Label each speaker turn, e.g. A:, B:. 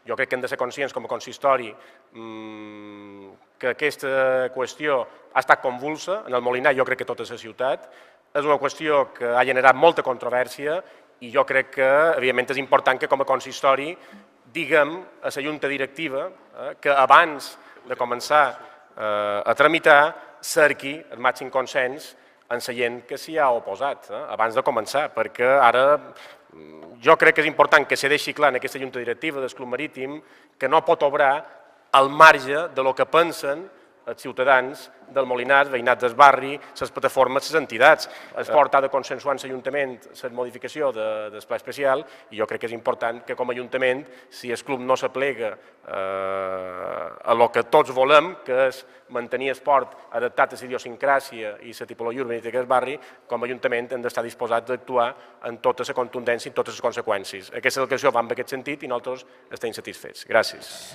A: Jo crec que hem de ser conscients com a consistori que aquesta qüestió ha estat convulsa. En el Molinar jo crec que tota la ciutat. És una qüestió que ha generat molta controvèrsia i jo crec que, evidentment, és important que com a consistori diguem a la junta directiva que abans de començar a tramitar cerqui el màxim consens en la gent que s'hi ha oposat, abans de començar, perquè ara jo crec que és important que se deixi clar en aquesta junta directiva del Club Marítim que no pot obrar al marge de lo que pensen els ciutadans del Molinar, veïnats del barri, les plataformes, les entitats. Es porta de consensuar en l'Ajuntament la modificació del pla especial i jo crec que és important que com a Ajuntament, si el club no s'aplega a lo que tots volem, que és mantenir el port adaptat a la idiosincràsia i la tipologia urbanística del barri, com a Ajuntament hem d'estar disposats a actuar en tota la contundència i totes les conseqüències. Aquesta declaració va en aquest sentit i nosaltres estem satisfets. Gràcies.